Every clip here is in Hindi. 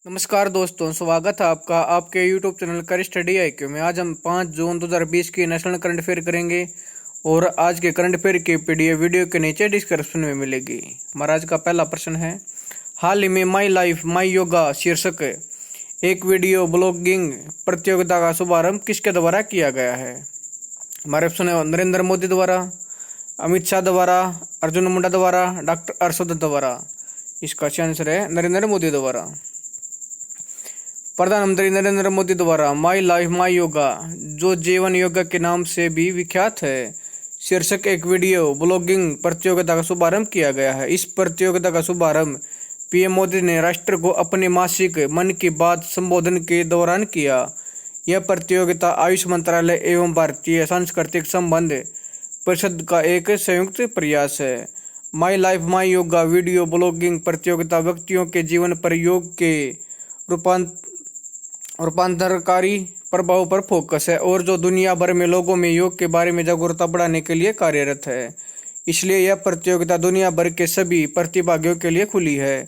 नमस्कार दोस्तों, स्वागत है आपका आपके YouTube चैनल कर स्टडी IQ में। आज हम 5 जून 2020 की नेशनल करंट अफेयर करेंगे और आज के करंट अफेयर की PDF वीडियो के नीचे डिस्क्रिप्शन में मिलेगी। हमारा आज का पहला प्रश्न है, हाल ही में माई लाइफ माई योगा शीर्षक एक वीडियो ब्लॉगिंग प्रतियोगिता का शुभारंभ किसके द्वारा किया गया है? हमारे ऑप्शन है नरेंद्र मोदी द्वारा, अमित शाह द्वारा, अर्जुन मुंडा द्वारा, डॉक्टर हर्षवर्धन द्वारा। इसका आंसर है नरेंद्र मोदी द्वारा। प्रधानमंत्री नरेंद्र मोदी द्वारा माई लाइफ माई योगा, जो जीवन योगा के नाम से भी विख्यात है, शीर्षक एक वीडियो ब्लॉगिंग प्रतियोगिता का शुभारंभ किया गया है। इस प्रतियोगिता का शुभारंभ पीएम मोदी ने राष्ट्र को अपने मासिक मन की बात संबोधन के दौरान किया। यह प्रतियोगिता आयुष मंत्रालय एवं भारतीय सांस्कृतिक संबंध परिषद का एक संयुक्त प्रयास है। My life my yoga video blogging प्रतियोगिता व्यक्तियों के जीवन पर योग के रूपांतरकारी प्रभाव पर फोकस है और जो दुनिया भर में लोगों में योग के बारे में जागरूकता बढ़ाने के लिए कार्यरत है। इसलिए यह प्रतियोगिता दुनिया भर के सभी प्रतिभागियों के लिए खुली है।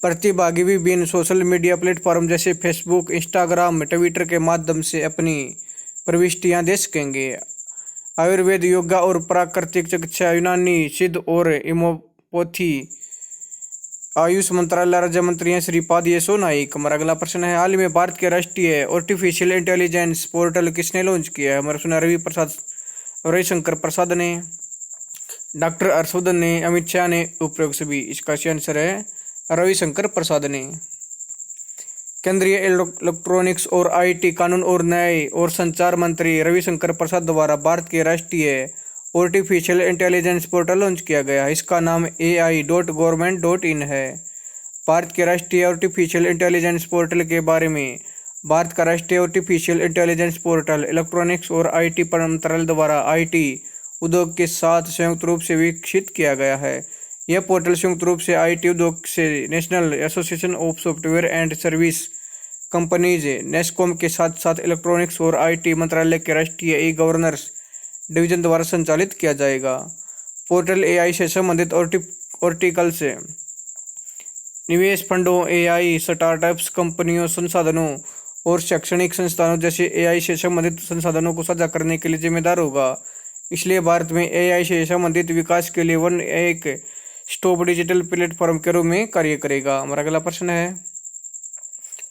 प्रतिभागी विभिन्न सोशल मीडिया प्लेटफॉर्म जैसे फेसबुक, इंस्टाग्राम, ट्विटर के माध्यम से अपनी प्रविष्टियां दे सकेंगे। आयुर्वेद, योगा और प्राकृतिक चिकित्सा, यूनानी सिद्ध और होम्योपैथी आयुष मंत्रालय राज्य मंत्री हैं श्रीपाद येसो नाइक। हमारा अगला प्रश्न है, हाल ही में भारत के राष्ट्रीय आर्टिफिशियल इंटेलिजेंस पोर्टल किसने लॉन्च किया है? हमारा सुना रविशंकर प्रसाद ने, डॉक्टर हर्षवर्धन ने, अमित शाह ने, उपरोक्त सभी। इसका आंसर है रविशंकर प्रसाद ने। केंद्रीय इलेक्ट्रॉनिक्स और IT, कानून और न्याय और संचार मंत्री रविशंकर प्रसाद द्वारा भारत के राष्ट्रीय आर्टिफिशियल इंटेलिजेंस पोर्टल लॉन्च किया गया है। इसका नाम ai.government.in है। भारत के राष्ट्रीय आर्टिफिशियल इंटेलिजेंस पोर्टल के बारे में भारत का राष्ट्रीय आर्टिफिशियल इंटेलिजेंस पोर्टल इलेक्ट्रॉनिक्स और IT मंत्रालय द्वारा IT उद्योग के साथ संयुक्त रूप से विकसित किया गया है। यह पोर्टल संयुक्त रूप से IT उद्योग से national association of software and service companies NASSCOM के साथ साथ इलेक्ट्रॉनिक्स और IT मंत्रालय के राष्ट्रीय ई-गवर्नेंस डिवीजन द्वारा संचालित किया जाएगा। पोर्टल AI से संबंधित आर्टिकल्स, निवेश फंडों, AI स्टार्टअप्स, कंपनियों, संसाधनों और शैक्षणिक संस्थानों जैसे AI से संबंधित संसाधनों को साझा करने के लिए जिम्मेदार होगा। इसलिए भारत में AI से संबंधित विकास के लिए वन एक स्टॉप डिजिटल प्लेटफॉर्म के रूप में कार्य करेगा। हमारा अगला प्रश्न है,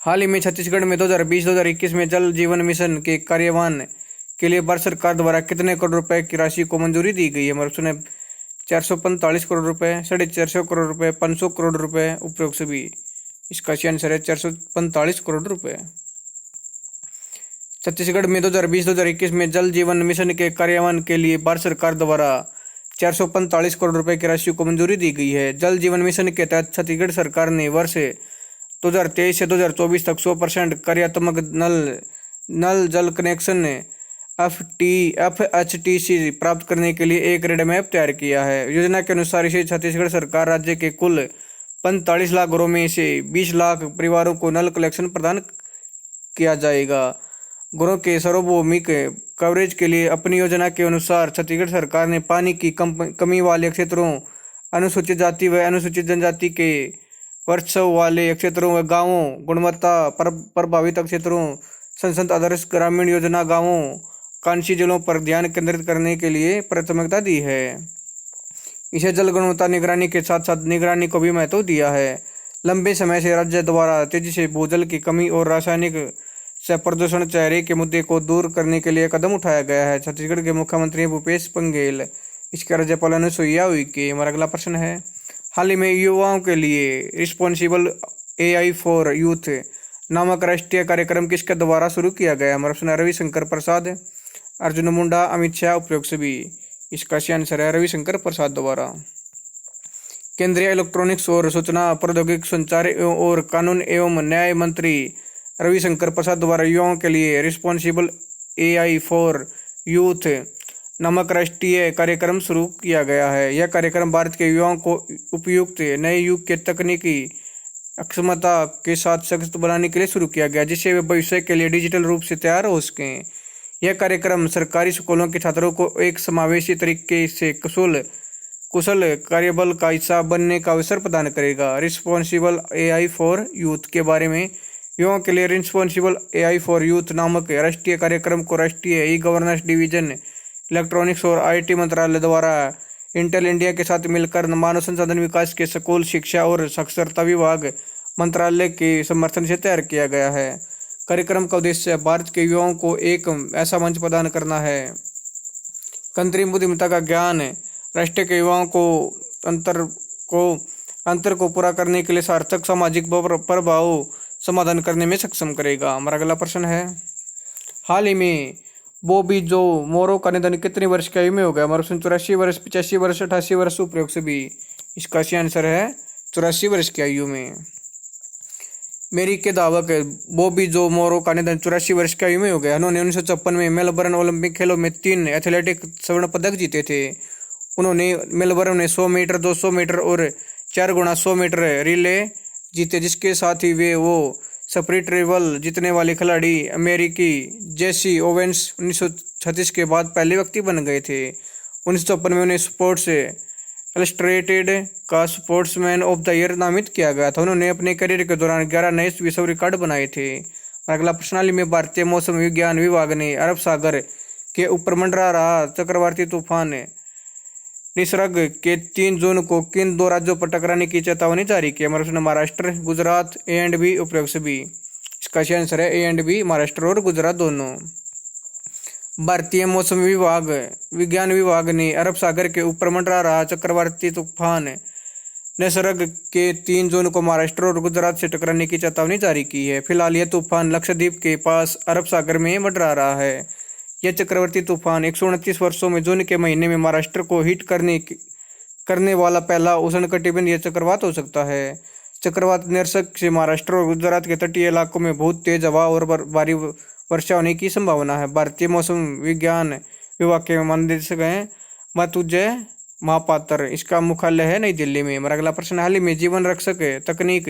हाल ही में छत्तीसगढ़ में 2020-2021 में जल जीवन मिशन के कार्यान्वयन के लिए भारत सरकार द्वारा कितने करोड़ रुपए की राशि को मंजूरी दी गई है? हमारे ऑप्शन है 445 करोड़ रुपए, 450 करोड़ रुपए, 500 करोड़ रुपए, उपरोक्त सभी। इसका आंसर है 445 करोड़ रुपए। छत्तीसगढ़ में 2020-2021 में जल जीवन मिशन के कार्यान्वयन के लिए भारत सरकार द्वारा 445 करोड़ रुपए की राशि को मंजूरी दी गई है। जल जीवन मिशन के तहत छत्तीसगढ़ सरकार ने वर्ष 2023 से 2024 तक 100% कार्यात्मक नल जल कनेक्शन FHTC प्राप्त करने के लिए एक रेड मैप तैयार किया है। योजना के अनुसार इसे छत्तीसगढ़ सरकार राज्य के कुल 45 लाख घरों में से 20 लाख परिवारों को नल कनेक्शन प्रदान किया जाएगा। घरों के सार्वभौमिक कवरेज के लिए अपनी योजना के अनुसार छत्तीसगढ़ सरकार ने पानी की कमी वाले क्षेत्रों, अनुसूचित जाति व अनुसूचित जनजाति के वर्चस्व वाले क्षेत्रों व गाँवों, गुणवत्ता प्रभावित क्षेत्रों, संसद आदर्श ग्रामीण योजना गाँवों, कांसी जिलों पर ध्यान केंद्रित करने के लिए प्राथमिकता दी है। इसे जल गुणवत्ता निगरानी के साथ साथ निगरानी को भी महत्व दिया है। लंबे समय से राज्य द्वारा तेजी से भूजल की कमी और रासायनिक से प्रदूषण चेहरे के मुद्दे को दूर करने के लिए कदम उठाया गया है। छत्तीसगढ़ के मुख्यमंत्री भूपेश बघेल, इसके राज्यपाल अनुसुईया उइके। हमारा अगला प्रश्न है, हाल ही में युवाओं के लिए रिस्पॉन्सिबल AI फॉर यूथ नामक राष्ट्रीय कार्यक्रम किसके द्वारा शुरू किया गया? हमारा ऑप्शन है रविशंकर प्रसाद, अर्जुन मुंडा, अमित शाह, उपरोक्त सभी। इसका आंसर है रविशंकर प्रसाद द्वारा। केंद्रीय इलेक्ट्रॉनिक्स और सूचना प्रौद्योगिकी, संचार और कानून एवं न्याय मंत्री रविशंकर प्रसाद द्वारा युवाओं के लिए रिस्पॉन्सिबल AI फॉर यूथ नामक राष्ट्रीय कार्यक्रम शुरू किया गया है। यह कार्यक्रम भारत के युवाओं को उपयुक्त नए युग के तकनीकी अक्षमता के साथ सशक्त बनाने के लिए शुरू किया गया, जिससे वे भविष्य के लिए डिजिटल रूप से तैयार हो सकें। यह कार्यक्रम सरकारी स्कूलों के छात्रों को एक समावेशी तरीके से कुशल कार्यबल का हिस्सा बनने का अवसर प्रदान करेगा। रिस्पॉन्सिबल एआई फॉर यूथ के बारे में, युवाओं के लिए रिस्पॉन्सिबल एआई फॉर यूथ नामक राष्ट्रीय कार्यक्रम को राष्ट्रीय ई गवर्नेंस डिवीजन, इलेक्ट्रॉनिक्स और आईटी मंत्रालय द्वारा इंटेल इंडिया के साथ मिलकर मानव संसाधन विकास के स्कूल शिक्षा और साक्षरता विभाग मंत्रालय के समर्थन से तैयार किया गया है। कार्यक्रम का उद्देश्य भारत के युवाओं को एक ऐसा मंच प्रदान करना है। कृत्रिम बुद्धिमत्ता का ज्ञान राष्ट्र के युवाओं को अंतर को पूरा करने के लिए सार्थक सामाजिक प्रभाव समाधान करने में सक्षम करेगा। हमारा अगला प्रश्न है, हाल ही में बॉबी जो मोरो का निधन कितने वर्ष की आयु में हो गया? हमारा ऑप्शन 84 वर्ष, 85 वर्ष, 88 वर्ष, उपयोग से भी। इसका सही आंसर है 84 वर्ष की आयु में। अमेरिकी धावक बॉबी जो मोरो का निधन 84 वर्ष की आयु में हो गया। उन्होंने 1956 में मेलबर्न ओलंपिक खेलों में 3 एथलेटिक स्वर्ण पदक जीते थे। उन्होंने मेलबर्न में 100 मीटर, 200 मीटर और 4 गुणा 100 मीटर रिले जीते, जिसके साथ ही वो स्प्रिंट रिवल जीतने वाले खिलाड़ी अमेरिकी जेसी ओवेंस 1936 के बाद पहले व्यक्ति बन गए थे। 1956 में उन्हें स्पोर्ट्स इलस्ट्रेटेड का स्पोर्ट्समैन ऑफ द ईयर नामित किया गया था। उन्होंने अपने करियर के दौरान 11 नए विश्व रिकॉर्ड बनाए थे। अगला प्रश्नावली में भारतीय मौसम विज्ञान विभाग ने अरब सागर के ऊपर मंडरा रहा चक्रवाती तूफान निसर्ग के 3 जून को किन 2 राज्यों पर टकराने की चेतावनी जारी की? Maharashtra, Gujarat, A and B, उपयोग से बी। इसका सही आंसर है ए एंड बी, महाराष्ट्र और गुजरात दोनों। भारतीय मौसम विज्ञान विभाग ने अरब सागर के ऊपर मंडरा रहा चक्रवाती तूफान निसर्ग के 3 जून को महाराष्ट्र और गुजरात से टकराने की चेतावनी जारी की है। फिलहाल यह तूफान लक्षद्वीप के पास अरब सागर में मंडरा रहा है। यह चक्रवाती तूफान 129 वर्षों में जून के महीने में महाराष्ट्र को हिट करने वाला पहला उष्णकटिबंधीय चक्रवात हो सकता है। चक्रवात निसर्ग से महाराष्ट्र और गुजरात के तटीय इलाकों में बहुत तेज हवा और भारी वर्षा होने की संभावना है। भारतीय मौसम विज्ञान विभाग के महानिदेशक हैं मृत्युंजय महापात्र। इसका मुख्यालय है नई दिल्ली में। हमारा अगला प्रश्न, हाल ही में जीवन रक्षक तकनीक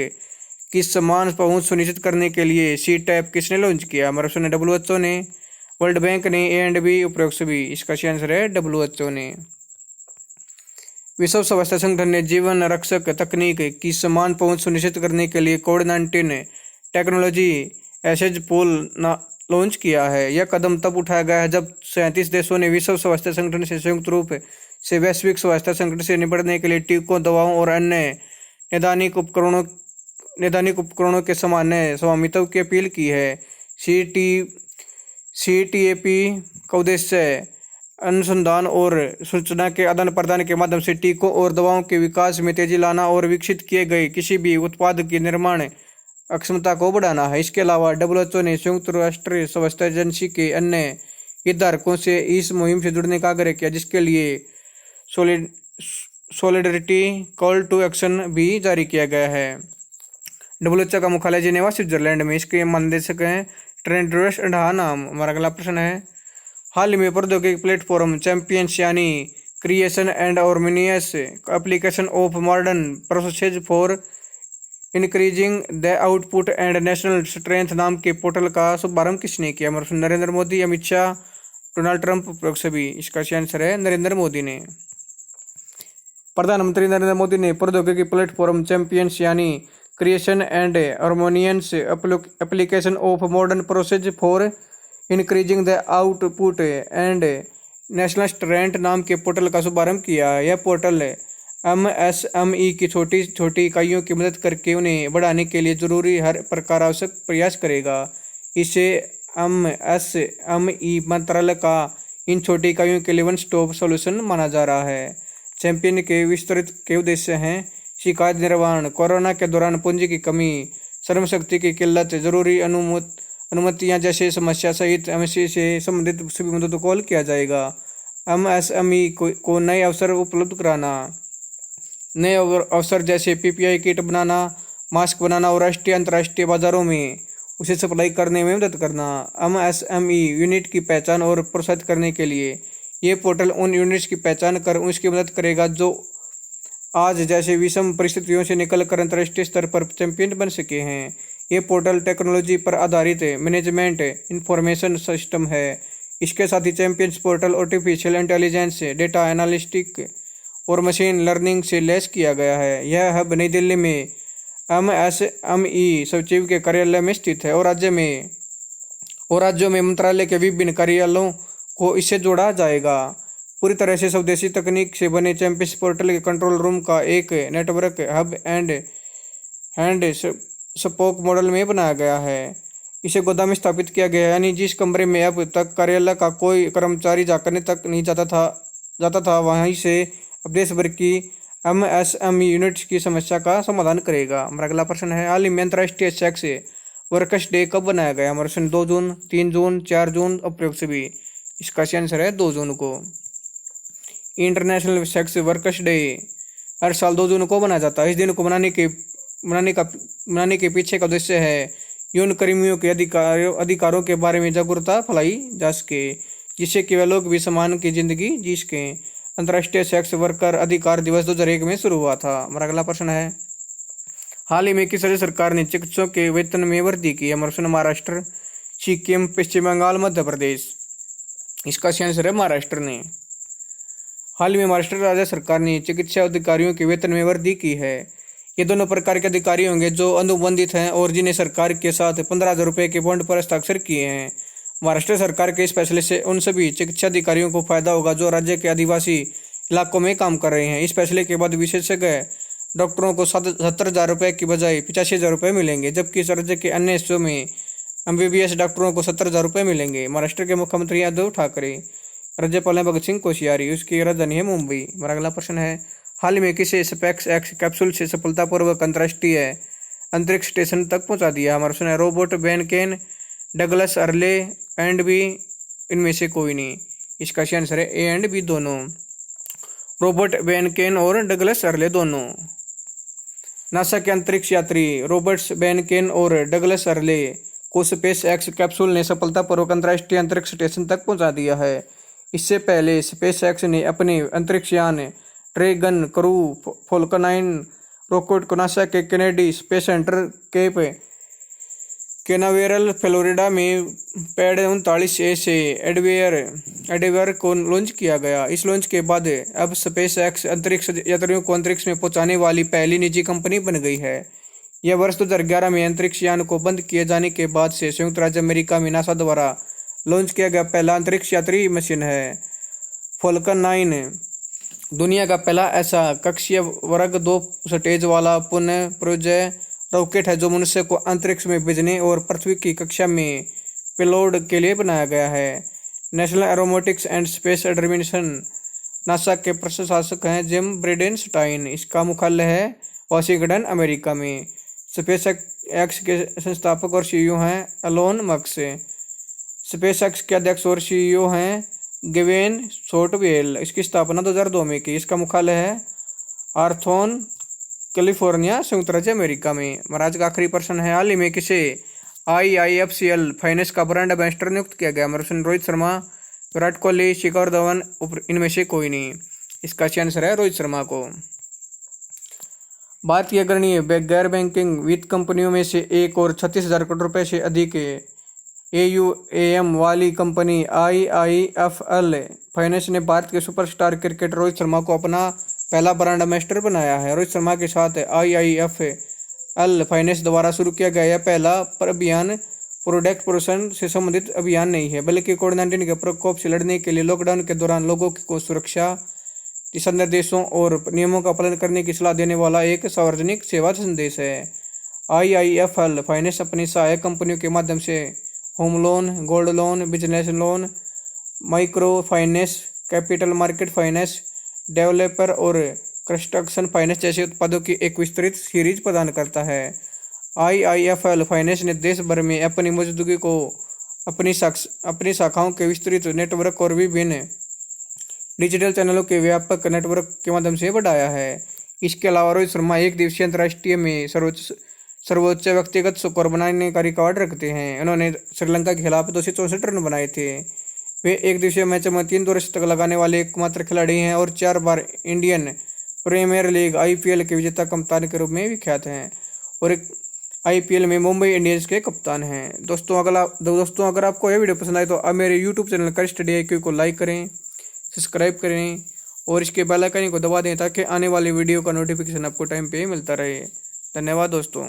की समान पहुंच सुनिश्चित करने के लिए सी टैप किसने लॉन्च किया? हमारा ऑप्शन है WHO ने, वर्ल्ड बैंक ने, ए एंड बी, उपयोग से भी। इसका सही आंसर है WHO ने। विश्व स्वास्थ्य संगठन ने जीवन रक्षक तकनीक की समान पहुंच सुनिश्चित करने के लिए कोविड-19 टेक्नोलॉजी एसेज पूल लॉन्च किया है। यह कदम तब उठाया गया है जब 37 देशों ने विश्व स्वास्थ्य संगठन से संयुक्त रूप से वैश्विक स्वास्थ्य संकट से निपटने के लिए टीकों, दवाओं और अन्य नैदानिक उपकरणों के सामान्य स्वामित्व की अपील की है। CTAP का उद्देश्य अनुसंधान और सूचना के आदान प्रदान के माध्यम से टीकों और दवाओं के विकास में तेजी लाना और विकसित किए गए किसी भी उत्पाद की निर्माण अक्षमता को बढ़ाना है। इसके अलावा WHO ने संयुक्त राष्ट्र स्वास्थ्य एजेंसी के अन्य हितधारकों से इस मुहिम से जुड़ने का आग्रह किया, जिसके लिए सॉलिडरिटी कॉल टू एक्शन भी जारी किया गया है। WHO का मुख्यालय जिनेवा, स्विट्जरलैंड में। इसके महानिदेशक हैं टेड्रोस अधानोम। हमारा अगला प्रश्न है, हाल ही में प्रौद्योगिकी प्लेटफॉर्म चैंपियंस यानी creation and harmonious application of modern processes for increasing the output and national strength नाम के पोर्टल का शुभारंभ किसने किया? नरेंद्र मोदी, अमित शाह, डोनाल्ड ट्रंप, उपयोग से भी। इसका सही आंसर है नरेंद्र मोदी ने। प्रधानमंत्री नरेंद्र मोदी ने प्रौद्योगिकी प्लेटफॉर्म चैंपियंस यानी creation and harmonious application of modern process for increasing the output and national strength नाम के पोर्टल का शुभारंभ किया। यह पोर्टल MSME की छोटी छोटी इकाइयों की मदद करके उन्हें बढ़ाने के लिए जरूरी हर प्रकार आवश्यक प्रयास करेगा। इसे MSME मंत्रालय का इन छोटी इकाइयों के लिए वन स्टॉप सॉल्यूशन माना जा रहा है। चैंपियन के विस्तृत के उद्देश्य हैं शिकायत निवारण, कोरोना के दौरान पूंजी की कमी, श्रम शक्ति की किल्लत, जरूरी अनुमतियां जैसे समस्या सहित MSME से संबंधित सभी मुद्दों को हल किया जाएगा। MSME को नए अवसर उपलब्ध कराना, नए अवसर जैसे PPI किट बनाना, मास्क बनाना और राष्ट्रीय अंतर्राष्ट्रीय बाजारों में उसे सप्लाई करने में मदद करना। MSME यूनिट की पहचान और प्रोत्साहित करने के लिए ये पोर्टल उन यूनिट्स की पहचान कर उसकी मदद करेगा जो आज जैसे विषम परिस्थितियों से निकलकर अंतर्राष्ट्रीय स्तर पर चैंपियन बन सके हैं। ये पोर्टल टेक्नोलॉजी पर आधारित मैनेजमेंट इंफॉर्मेशन सिस्टम है। इसके साथ ही champions portal artificial intelligence, data analytic और मशीन लर्निंग से लैस किया गया है। यह हब नई दिल्ली में MSME सचिव के कार्यालय में स्थित है और राज्यों में मंत्रालय के विभिन्न कार्यालयों को इससे जोड़ा जाएगा। पूरी तरह से स्वदेशी तकनीक से बने चैंपियंस पोर्टल के कंट्रोल रूम का एक network hub and spoke model में बनाया गया है। इसे गोदाम में स्थापित किया गया है, यानी जिस कमरे में अब तक कार्यालय का कोई कर्मचारी जाकर तक नहीं जाता था वहीं से अब देश भर की MSME यूनिट्स की समस्या का समाधान करेगा। हमारा अगला प्रश्न है, हाल ही में अंतर्राष्ट्रीय सेक्स वर्कर्स डे कब बनाया गया? हमारा प्रश्न 2 जून, 3 जून, 4 जून, अप्रैल से भी। इसका सही आंसर है 2 जून को। इंटरनेशनल सेक्स वर्कर्स डे हर साल 2 जून को मनाया जाता है। इस दिन को मनाने के पीछे का उद्देश्य है यौन कर्मियों के अधिकारों के बारे में जागरूकता फैलाई जा सके, जिससे कि वे लोग भी सम्मान की जिंदगी जी सकें। अंतर्राष्ट्रीय सेक्स वर्कर अधिकार दिवस 2001 में शुरू हुआ था। हमारा अगला प्रश्न है, हाल ही में किस राज्य सरकार ने चिकित्सकों के वेतन में वृद्धि की? हमारा प्रश्न महाराष्ट्र, सिक्किम, पश्चिम बंगाल, मध्य प्रदेश। इसका सही आंसर है महाराष्ट्र ने। हाल ही में महाराष्ट्र राज्य सरकार ने चिकित्सा अधिकारियों के वेतन में वृद्धि की है। ये दोनों प्रकार के अधिकारी होंगे जो अनुबंधित हैं और जिन्हें सरकार के साथ 15,000 रुपये के बॉन्ड पर हस्ताक्षर किए हैं। महाराष्ट्र सरकार के इस फैसले से उन सभी चिकित्सा अधिकारियों को फायदा होगा जो राज्य के आदिवासी इलाकों में काम कर रहे हैं। इस फैसले के बाद विशेषज्ञ डॉक्टरों को 70,000 रुपये की बजाय 85,000 रुपये मिलेंगे, जबकि इस राज्य के अन्य हिस्सों में MBBS डॉक्टरों को 70,000 रुपये मिलेंगे। महाराष्ट्र के मुख्यमंत्री उद्धव ठाकरे, राज्यपाल हैं भगत सिंह कोश्यारी, उसकी राजधानी है मुंबई। हमारा अगला प्रश्न है, हाल ही में किसे स्पेसएक्स कैप्सूल से सफलतापूर्वक अंतर्राष्ट्रीय अंतरिक्ष स्टेशन तक पहुंचा दिया? हमारा प्रश्न है Robert, Behnken, Douglas Hurley and B, इनमें से कोई नहीं। इसका सही आंसर है ए एंड बी दोनों, रोबर्ट बेनकेन और डगलस अर्ले दोनों। नासा के अंतरिक्ष यात्री रॉबर्ट बेनकेन और डगलस अर्ले को स्पेसएक्स कैप्सूल ने सफलतापूर्वक अंतर्राष्ट्रीय अंतरिक्ष स्टेशन तक पहुंचा दिया है। इससे पहले स्पेसएक्स ने अपने अंतरिक्ष यान ड्रैगन क्रू फाल्कन 9 रॉकेट को नासा के Kennedy Space Center Cape Canaveral Florida में पैड 39A से एडवेयर को लॉन्च किया गया। इस लॉन्च के बाद अब स्पेसएक्स अंतरिक्ष यात्रियों को अंतरिक्ष में पहुंचाने वाली पहली निजी कंपनी बन गई है। यह वर्ष 2011 में अंतरिक्ष यान को बंद किए जाने के बाद से संयुक्त राज्य अमेरिका में नासा द्वारा लॉन्च किया गया पहला अंतरिक्ष यात्री मिशन है। फाल्कन 9 दुनिया का पहला ऐसा कक्षीय वर्ग 2 स्टेज वाला पुनः प्रयोज्य रॉकेट है जो मनुष्य को अंतरिक्ष में भेजने और पृथ्वी की कक्षा में पेलोड के लिए बनाया गया है। National aeronautics and space administration NASA के प्रशासक हैं जिम ब्रेडेनस्टाइन। इसका मुख्यालय है वाशिंगटन, अमेरिका में। स्पेसएक्स के संस्थापक और CEO हैं एलोन मस्क। स्पेसएक्स के अध्यक्ष और CEO हैं गेविन शॉर्टवेल। इसकी स्थापना 2002 में की। इसका मुख्यालय है आर्थोन, कैलिफोर्निया, संयुक्त राज्य अमेरिका में। महाराज का आखिरी प्रश्न है, हाल ही में किसे IIFCL फाइनेंस का ब्रांड एम्बेसडर नियुक्त किया गया? प्रश्न रोहित शर्मा, विराट कोहली, शिखर धवन, इनमें से कोई नहीं। इसका आंसर है रोहित शर्मा को। भारतीय अग्रणी गैर बैंकिंग वित्त कंपनियों में से एक और 36,000 करोड़ रुपए से अधिक AUM वाली कंपनी IIFL फाइनेंस ने भारत के सुपरस्टार क्रिकेटर रोहित शर्मा को अपना पहला ब्रांड एम्बेसडर बनाया है। रोहित शर्मा के साथ IIFL फाइनेंस द्वारा शुरू किया गया यह पहला अभियान प्रोडक्ट प्रोडक्शन से संबंधित अभियान नहीं है, बल्कि कोविड-19 के प्रकोप से लड़ने के लिए लॉकडाउन के दौरान लोगों को सुरक्षा दिशा निर्देशों और नियमों का पालन करने की सलाह देने वाला एक सार्वजनिक सेवा संदेश है। IIFL फाइनेंस अपनी सहायक कंपनियों के माध्यम से home loan, gold loan, business loan, micro finance, capital market finance, developer और कंस्ट्रक्शन फाइनेंस जैसे उत्पादों की एक विस्तृत सीरीज प्रदान करता है। IIFL फाइनेंस ने देश भर में अपनी मौजूदगी को अपनी शाखाओं के विस्तृत नेटवर्क और विभिन्न डिजिटल चैनलों के व्यापक नेटवर्क के माध्यम से बढ़ाया है। इसके अलावा रोहित शर्मा एक दिवसीय अंतर्राष्ट्रीय में सर्वोच्च व्यक्तिगत स्कोर बनाने का रिकॉर्ड रखते हैं। उन्होंने श्रीलंका के खिलाफ 264 रन बनाए थे। वे एक दिवसीय मैच में 3 द्वारशतक लगाने वाले एकमात्र खिलाड़ी हैं और 4 बार इंडियन प्रीमियर लीग IPL के विजेता कप्तान के रूप में विख्यात हैं और IPL में मुंबई इंडियंस के कप्तान हैं। दोस्तों अगर आपको यह वीडियो पसंद आए तो आप मेरे YouTube चैनल कर स्टडी IQ को लाइक करें, सब्सक्राइब करें और इसके बेल आइकन को दबा दें ताकि आने वाली वीडियो का नोटिफिकेशन आपको टाइम पे मिलता रहे। धन्यवाद दोस्तों।